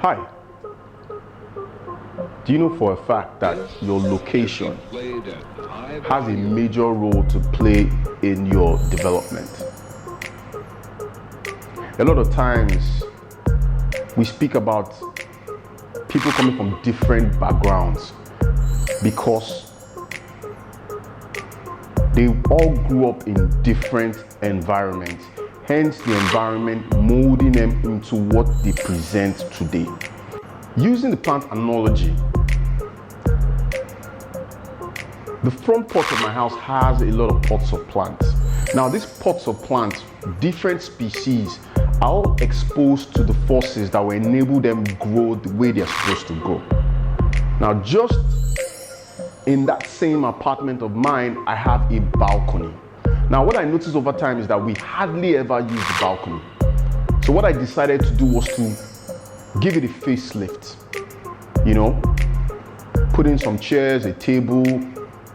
Hi. Do you know for a fact that your location has a major role to play in your development? A lot of times we speak about people coming from different backgrounds because they all grew up in different environments. Hence the environment molding them into what they present today. Using the plant analogy, the front porch of my house has a lot of pots of plants. Now these pots of plants, different species, are all exposed to the forces that will enable them grow the way they're supposed to grow. Now just in that same apartment of mine, I have a balcony. Now what I noticed over time is that we hardly ever use the balcony. So what I decided to do was to give it a facelift. You know, put in some chairs, a table,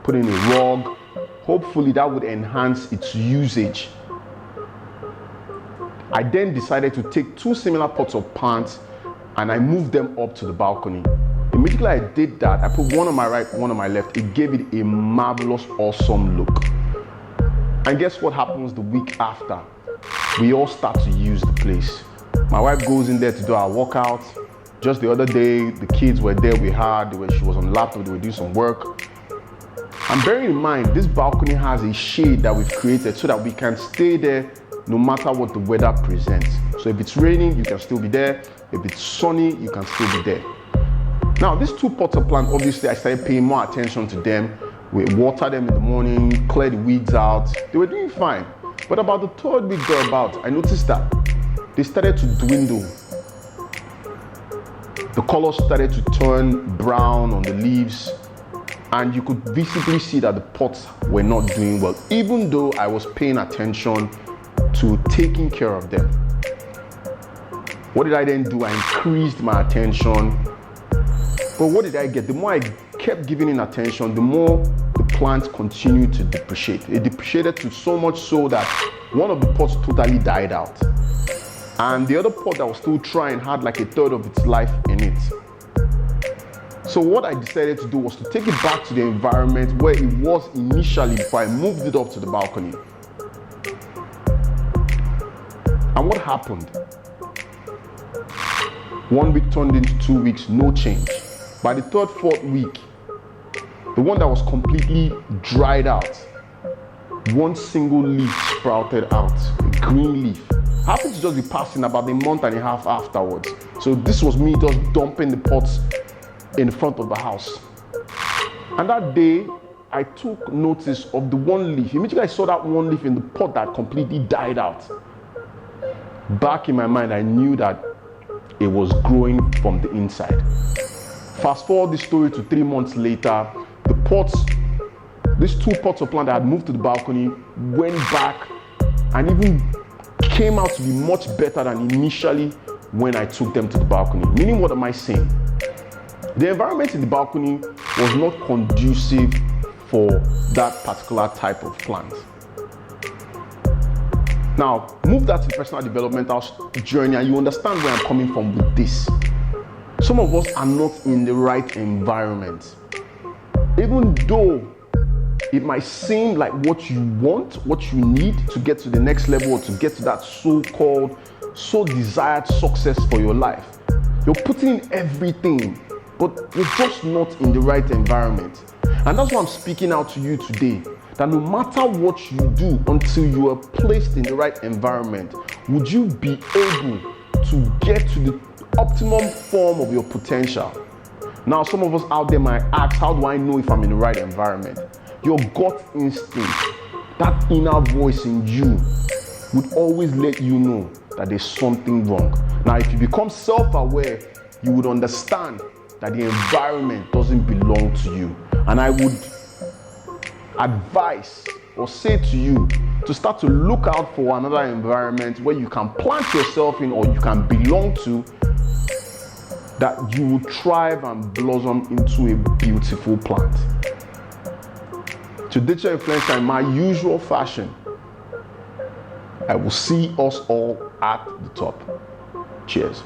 put in a rug. Hopefully that would enhance its usage. I then decided to take two similar pots of plants and I moved them up to the balcony. Immediately I did that, I put one on my right, one on my left. It gave it a marvelous, awesome look. And guess what happens the week after? We all start to use the place. My wife goes in there to do our workout. Just the other day, the kids were there with her. She was on the laptop, they were doing some work. And bearing in mind, this balcony has a shade that we've created so that we can stay there no matter what the weather presents. So if it's raining, you can still be there. If it's sunny, you can still be there. Now, these two pots of plants, obviously, I started paying more attention to them. We water them in the morning, clear the weeds out. They were doing fine. But about the third week thereabout, I noticed that they started to dwindle. The colors started to turn brown on the leaves, and you could visibly see that the pots were not doing well, even though I was paying attention to taking care of them. What did I then do? I increased my attention. But what did I get? The more I kept giving it attention, the more the plants continued to depreciate. It depreciated to so much so that one of the pots totally died out. And the other pot that was still trying had like a third of its life in it. So what I decided to do was to take it back to the environment where it was initially before I moved it up to the balcony. And what happened? 1 week turned into 2 weeks, no change. By the third, fourth week, the one that was completely dried out, one single leaf sprouted out, a green leaf. I happened to just be passing about a month and a half afterwards. So this was me just dumping the pots in front of the house. And that day, I took notice of the one leaf. Immediately I saw that one leaf in the pot that completely died out. Back in my mind, I knew that it was growing from the inside. Fast forward this story to 3 months later, the pots, these two pots of plant that had moved to the balcony went back and even came out to be much better than initially when I took them to the balcony. Meaning, what am I saying? The environment in the balcony was not conducive for that particular type of plant. Now, move that to the personal developmental journey and you understand where I'm coming from with this. Some of us are not in the right environment. Even though it might seem like what you want, what you need to get to the next level or to get to that so-called, so desired success for your life. You're putting in everything, but you're just not in the right environment. And that's why I'm speaking out to you today, that no matter what you do until you are placed in the right environment, would you be able to get to the optimum form of your potential? Now, some of us out there might ask, how do I know if I'm in the right environment? Your gut instinct, that inner voice in you would always let you know that there's something wrong. Now, if you become self-aware, you would understand that the environment doesn't belong to you. And I would advise or say to you to start to look out for another environment where you can plant yourself in or you can belong to, that you will thrive and blossom into a beautiful plant. To ditch your influencer in my usual fashion, I will see us all at the top. Cheers.